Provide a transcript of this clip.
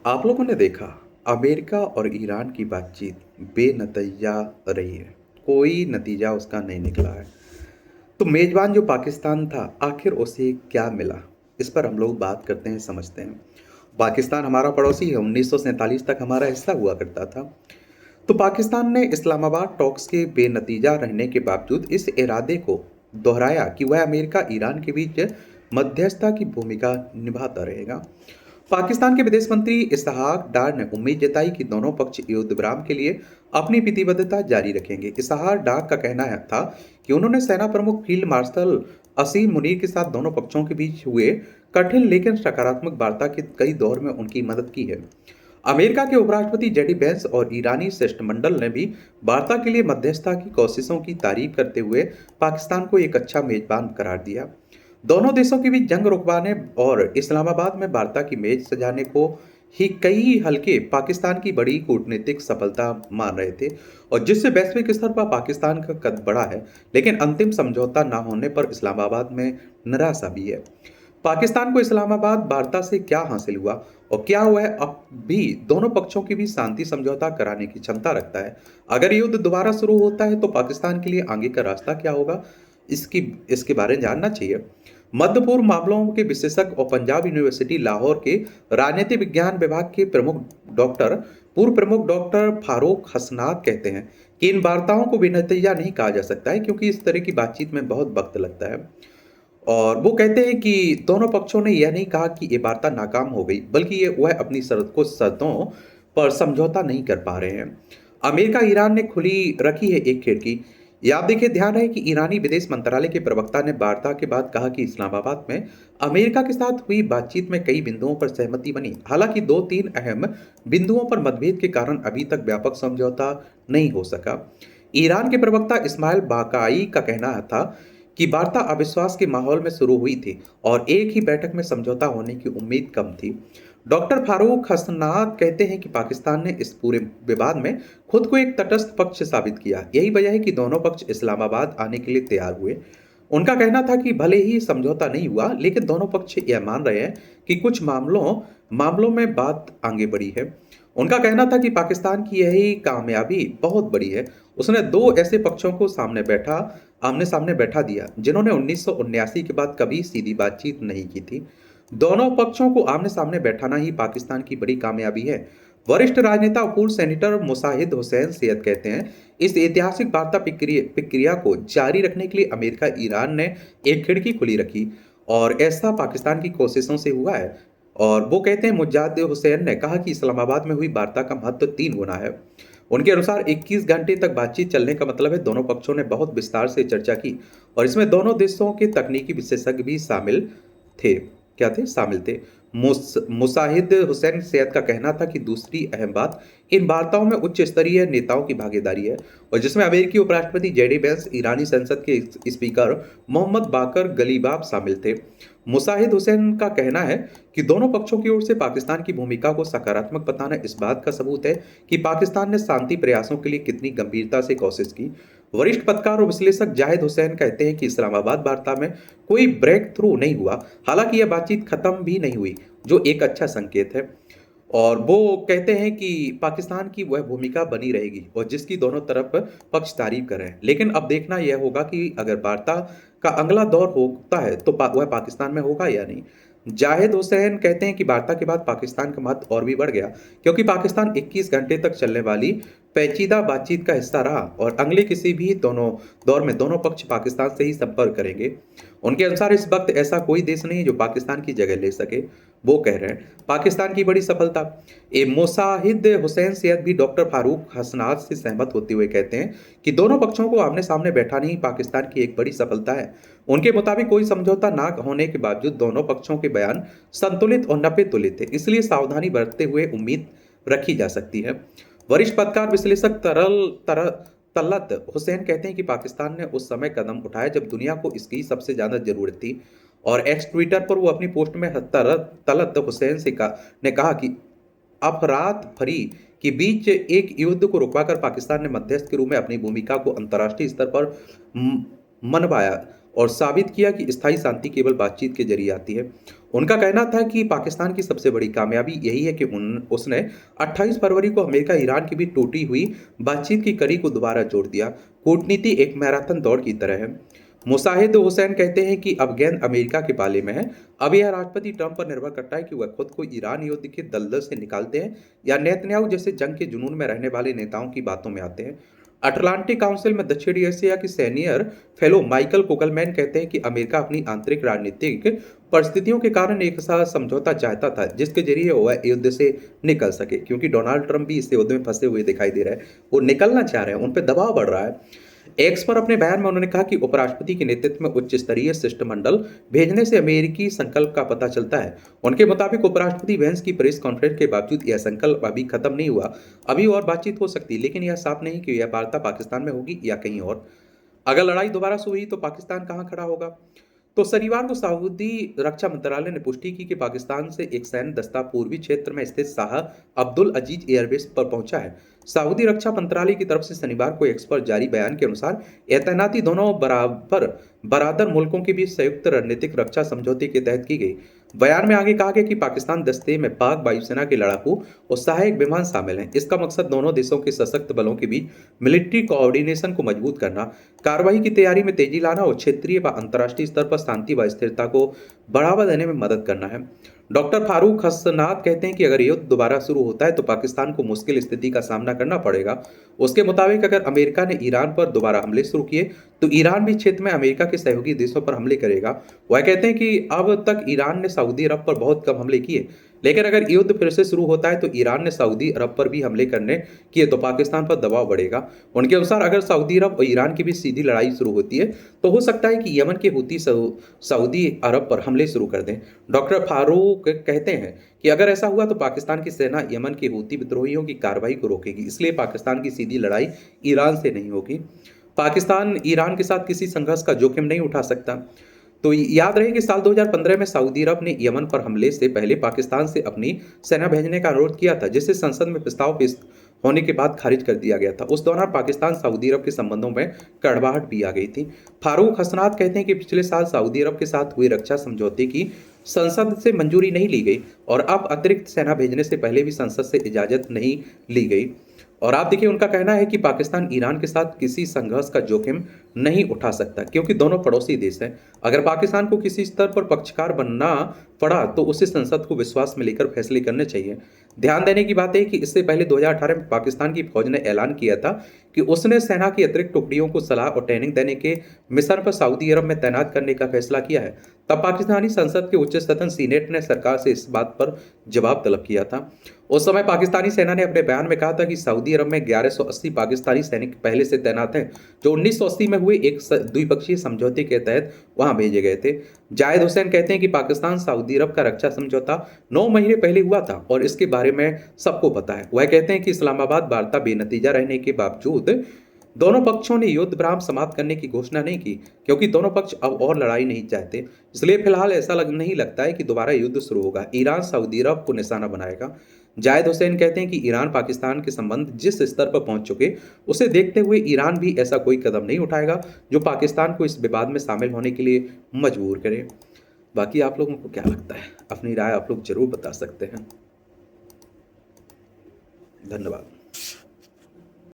आप लोगों ने देखा अमेरिका और ईरान की बातचीत बेनतीजा रही है। कोई नतीजा उसका नहीं निकला है। तो मेजबान जो पाकिस्तान था, आखिर उसे क्या मिला? इस पर हम लोग बात करते हैं, समझते हैं। पाकिस्तान हमारा पड़ोसी है, 1947 तक हमारा हिस्सा हुआ करता था। तो पाकिस्तान ने इस्लामाबाद टॉक्स के बेनतीजा रहने के बावजूद इस इरादे को दोहराया कि वह अमेरिका ईरान के बीच मध्यस्थता की भूमिका निभाता रहेगा। पाकिस्तान के विदेश मंत्री इसहाक डार ने उम्मीद जताई कि दोनों पक्ष युद्ध विराम के लिए अपनी प्रतिबद्धता जारी रखेंगे। इसहाक डार का कहना था कि उन्होंने सेना प्रमुख फील्ड मार्शल असीम मुनीर के साथ दोनों पक्षों के बीच हुए कठिन लेकिन सकारात्मक वार्ता के कई दौर में उनकी मदद की है। अमेरिका के उपराष्ट्रपति जेडी वेंस और ईरानी शिष्टमंडल ने भी वार्ता के लिए मध्यस्थता की कोशिशों की तारीफ करते हुए पाकिस्तान को एक अच्छा मेजबान करार दिया। दोनों देशों के बीच जंग रुकवाने और इस्लामाबाद में वार्ता की मेज सजाने को ही कई हल्के पाकिस्तान की बड़ी कूटनीतिक सफलता मान रहे थे, और जिससे वैश्विक स्तर पर पाकिस्तान का कद बढ़ा है। लेकिन अंतिम समझौता न होने पर इस्लामाबाद में निराशा भी है। पाकिस्तान को इस्लामाबाद वार्ता से क्या हासिल हुआ और क्या वह अब भी दोनों पक्षों के बीच शांति समझौता कराने की क्षमता रखता है? अगर युद्ध दोबारा शुरू होता है तो पाकिस्तान के लिए आगे का रास्ता क्या होगा? इसकी इसके बारे में जानना चाहिए। मध्य पूर्व मामलों के विशेषज्ञ और पंजाब यूनिवर्सिटी लाहौर के राजनीति विज्ञान विभाग के पूर्व प्रमुख डॉक्टर फारूक हसनात कहते हैं कि इन वार्ताओं को बेनतीजा नहीं कहा जा सकता है, क्योंकि इस तरह की बातचीत में बहुत वक्त लगता है। और वो कहते हैं कि दोनों पक्षों ने यह नहीं कहा कि ये वार्ता नाकाम हो गई, बल्कि ये वह अपनी शर्तों पर समझौता नहीं कर पा रहे हैं। अमेरिका ईरान ने खुली रखी है एक खिड़की। ये आप देखिए, ध्यान रहे कि ईरानी विदेश मंत्रालय के प्रवक्ता ने वार्ता के बाद कहा कि इस्लामाबाद में अमेरिका के साथ हुई बातचीत में कई बिंदुओं पर सहमति बनी। हालांकि दो तीन अहम बिंदुओं पर मतभेद के कारण अभी तक व्यापक समझौता नहीं हो सका। ईरान के प्रवक्ता इस्माइल बाकाई का कहना था कि वार्ता अविश्वास के माहौल में शुरू हुई थी और एक ही बैठक में समझौता होने की उम्मीद कम थी। डॉक्टर फारूक हसनात कहते हैं कि पाकिस्तान ने इस पूरे विवाद में खुद को एक तटस्थ पक्ष साबित किया। यही वजह है कि दोनों पक्ष इस्लामाबाद आने के लिए तैयार हुए। उनका कहना था कि भले ही समझौता नहीं हुआ, लेकिन दोनों पक्ष यह मान रहे हैं कि कुछ मामलों में बात आगे बढ़ी है। उनका कहना था कि पाकिस्तान की यही कामयाबी बहुत बड़ी है। उसने दो ऐसे पक्षों को आमने सामने बैठा दिया जिन्होंने 1979 के बाद कभी सीधी बातचीत नहीं की थी। दोनों पक्षों को आमने सामने बैठाना ही पाकिस्तान की बड़ी कामयाबी है। वरिष्ठ राजनेता और पूर्व सेनेटर मुसाहिद हुसैन सैयद कहते हैं, इस ऐतिहासिक वार्ता प्रक्रिया को जारी रखने के लिए अमेरिका ईरान ने एक खिड़की खुली रखी, और ऐसा पाकिस्तान की कोशिशों से हुआ है। और वो कहते हैं, मुजाहिद हुसैन ने कहा कि इस्लामाबाद में हुई वार्ता का महत्व 3 गुना है। उनके अनुसार 21 घंटे तक बातचीत चलने का मतलब है दोनों पक्षों ने बहुत विस्तार से चर्चा की, और इसमें दोनों देशों के तकनीकी विशेषज्ञ भी शामिल थे। मुसाहिद हुसैन सैयद का कहना था कि दूसरी अहम बात इन वार्ताओं में उच्च स्तरीय नेताओं की भागीदारी है, और जिसमें अमेरिकी उपराष्ट्रपति जेडी वेंस, ईरानी संसद के स्पीकर मोहम्मद बाकर गलीबाफ शामिल थे। मुसाहिद हुसैन का कहना है कि दोनों पक्षों की ओर से पाकिस्तान की भूमिका को सकारात्मक बताना इस बात का सबूत है कि पाकिस्तान ने शांति प्रयासों के लिए कितनी गंभीरता से कोशिश की। वरिष्ठ पत्रकार और विश्लेषक जाहिद हुसैन कहते हैं कि इस्लामाबाद वार्ता में कोई ब्रेक थ्रू नहीं हुआ, हालांकि यह बातचीत खत्म भी नहीं हुई, जो एक अच्छा संकेत है। और वो कहते हैं कि पाकिस्तान की वह भूमिका बनी रहेगी और जिसकी दोनों तरफ पक्ष तारीफ कर रहे हैं। लेकिन अब देखना यह होगा कि अगर वार्ता का अगला दौर होता है तो वह पाकिस्तान में होगा या नहीं। जाहिद हुसैन कहते हैं कि वार्ता के बाद पाकिस्तान का महत्व और भी बढ़ गया, क्योंकि पाकिस्तान 21 घंटे तक चलने वाली पेचीदा बातचीत का हिस्सा रहा, और अगले किसी भी दोनों दौर में दोनों पक्ष पाकिस्तान से ही संपर्क करेंगे। उनके अनुसार इस वक्त ऐसा कोई देश नहीं है जो पाकिस्तान की जगह ले सके। वो कह रहे हैं, पाकिस्तान की बड़ी सफलता। मुसाहिद हुसैन सैयद भी डॉक्टर फारूक हसनात से सहमत होते हुए कहते हैं कि दोनों पक्षों को आमने सामने बैठाना ही पाकिस्तान की एक बड़ी सफलता है। उनके मुताबिक कोई समझौता ना होने के बावजूद दोनों पक्षों के बयान संतुलित और नपे तुलित थे, इसलिए सावधानी बरतते हुए उम्मीद रखी जा सकती है। वरिष्ठ पत्रकार विश्लेषक तलत हुसैन कहते हैं कि पाकिस्तान ने उस समय कदम उठाया जब दुनिया को इसकी सबसे ज्यादा जरूरत थी, और एक्स ट्विटर पर वो अपनी पोस्ट में तलत हुसैन ने कहा कि अफरात फरी के बीच एक युद्ध को रुकवाकर पाकिस्तान ने मध्यस्थ के रूप में अपनी भूमिका को अंतर्राष्ट्रीय स्तर पर मनवाया, और साबित किया कि स्थायी शांति केवल बातचीत के जरिए आती है। उनका कहना था कि पाकिस्तान की सबसे बड़ी कामयाबी यही है कि उसने 28 फरवरी को अमेरिका ईरान की भी टूटी हुई बातचीत की कड़ी को दोबारा जोड़ दिया। कूटनीति एक मैराथन दौड़ की तरह है। मुसाहिद हुसैन कहते हैं कि अब गेंद अमेरिका के पाले में है। अब यह राष्ट्रपति ट्रंप पर निर्भर करता है कि वह खुद को ईरान युद्ध के दलदल से निकालते हैं या नेतन्याहू जैसे जंग के जुनून में रहने वाले नेताओं की बातों में आते हैं। अटलांटिक काउंसिल में दक्षिण एशिया के सीनियर फेलो माइकल कोगलमैन कहते हैं कि अमेरिका अपनी आंतरिक राजनीतिक परिस्थितियों के कारण एक साथ समझौता चाहता था जिसके जरिए वह युद्ध से निकल सके, क्योंकि डोनाल्ड ट्रंप भी इस युद्ध में फंसे हुए दिखाई दे रहे हैं। वो निकलना चाह रहे हैं, उन पर दबाव बढ़ रहा है। एक्स पर अपने बयान में उन्होंने कहा कि उपराष्ट्रपति के नेतृत्व में उच्च स्तरीय शिष्टमंडल भेजने से अमेरिकी संकल्प का पता चलता है। उनके मुताबिक उपराष्ट्रपति वेंस की प्रेस कॉन्फ्रेंस के बावजूद यह संकल्प अभी खत्म नहीं हुआ। अभी और बातचीत हो सकती है, लेकिन यह साफ नहीं कि यह वार्ता पाकिस्तान में होगी या कहीं और। अगर लड़ाई दोबारा शुरू हुई तो पाकिस्तान कहां खड़ा होगा? तो शनिवार को सऊदी रक्षा मंत्रालय ने पुष्टि की कि पाकिस्तान से एक सैन्य दस्ता पूर्वी क्षेत्र में स्थित शाह अब्दुल अजीज एयरबेस पर पहुंचा है। सऊदी रक्षा मंत्रालय की तरफ से शनिवार को एक्स पर जारी बयान के अनुसार यह तैनाती दोनों बरादर मुल्कों के बीच संयुक्त रणनीतिक रक्षा समझौते के तहत की गई। बयान में आगे कहा गया कि पाकिस्तान दस्ते में पाक वायुसेना के लड़ाकू और सहायक विमान शामिल हैं। इसका मकसद दोनों देशों के सशक्त बलों के बीच मिलिट्री कोऑर्डिनेशन को मजबूत करना, कार्रवाई की तैयारी में तेजी लाना और क्षेत्रीय व अंतर्राष्ट्रीय स्तर पर शांति व स्थिरता को बढ़ावा देने में मदद करना है। डॉक्टर फारूक हसनात कहते हैं कि अगर युद्ध दोबारा शुरू होता है तो पाकिस्तान को मुश्किल स्थिति का सामना करना पड़ेगा। उसके मुताबिक अगर अमेरिका ने ईरान पर दोबारा हमले शुरू किए तो ईरान भी क्षेत्र में अमेरिका के सहयोगी देशों पर हमले करेगा। वह कहते हैं कि अब तक ईरान ने सऊदी अरब पर बहुत कम हमले किए, लेकिन अगर युद्ध फिर से शुरू होता है तो ईरान ने सऊदी अरब पर भी हमले करने किए तो पाकिस्तान पर दबाव बढ़ेगा। उनके अनुसार अगर सऊदी अरब और ईरान की भी सीधी लड़ाई शुरू होती है तो हो सकता है कि यमन के हूती सऊदी अरब पर हमले शुरू कर दें। डॉक्टर फारूक कहते हैं कि अगर ऐसा हुआ तो पाकिस्तान की सेना यमन के हूती विद्रोहियों की कार्रवाई को रोकेगी, इसलिए पाकिस्तान की सीधी लड़ाई ईरान से नहीं होगी। पाकिस्तान ईरान के साथ किसी संघर्ष का जोखिम नहीं उठा सकता। तो याद रहे कि साल 2015 में सऊदी अरब ने यमन पर हमले से पहले पाकिस्तान से अपनी सेना भेजने का अनुरोध किया था, जिसे संसद में प्रस्ताव पेश होने के बाद खारिज कर दिया गया था। उस दौरान पाकिस्तान सऊदी अरब के संबंधों में कड़वाहट भी आ गई थी। फारूक हसनात कहते हैं कि पिछले साल सऊदी अरब के साथ हुए रक्षा समझौते की संसद से मंजूरी नहीं ली गई और अब अतिरिक्त सेना भेजने से पहले भी संसद से इजाजत नहीं ली गई। और आप देखिए, उनका कहना है कि पाकिस्तान ईरान के साथ किसी संघर्ष का जोखिम नहीं उठा सकता, क्योंकि दोनों पड़ोसी देश हैं। अगर पाकिस्तान को किसी स्तर पर पक्षकार बनना पड़ा तो उसे संसद को विश्वास में लेकर फैसले करने चाहिए। ध्यान देने की बात है कि इससे पहले 2018 में पाकिस्तान की फौज ने ऐलान किया था कि उसने सेना की अतिरिक्त टुकड़ियों को सलाह और ट्रेनिंग देने के मिशन पर सऊदी अरब में तैनात करने का फैसला किया है। तब पाकिस्तानी संसद के उच्च सदन सीनेट ने सरकार से इस बात पर जवाब तलब किया था। उस समय पाकिस्तानी सेना ने अपने बयान में कहा था कि सऊदी अरब में 1180 पाकिस्तानी सैनिक पहले से तैनात हैं, जो 1980 में हुए एक द्विपक्षीय समझौते के तहत वहां भेजे गए थे। जायद हुसैन कहते हैं कि पाकिस्तान सऊदी अरब का रक्षा समझौता 9 महीने पहले हुआ था और इसके बारे में सबको पता है। वह कहते हैं कि इस्लामाबाद वार्ता बेनतीजा रहने के बावजूद दोनों पक्षों ने युद्ध विराम समाप्त करने की घोषणा नहीं की, क्योंकि दोनों पक्ष अब और लड़ाई नहीं चाहते। इसलिए फिलहाल ऐसा नहीं लगता है कि दोबारा युद्ध शुरू होगा। ईरान सऊदी अरब को निशाना बनाएगा। जायद हुसैन कहते हैं कि ईरान पाकिस्तान के संबंध जिस स्तर पर पहुंच चुके उसे देखते हुए ईरान भी ऐसा कोई कदम नहीं उठाएगा जो पाकिस्तान को इस विवाद में शामिल होने के लिए मजबूर करे। बाकी आप लोगों को क्या लगता है? अपनी राय आप लोग जरूर बता सकते हैं। धन्यवाद।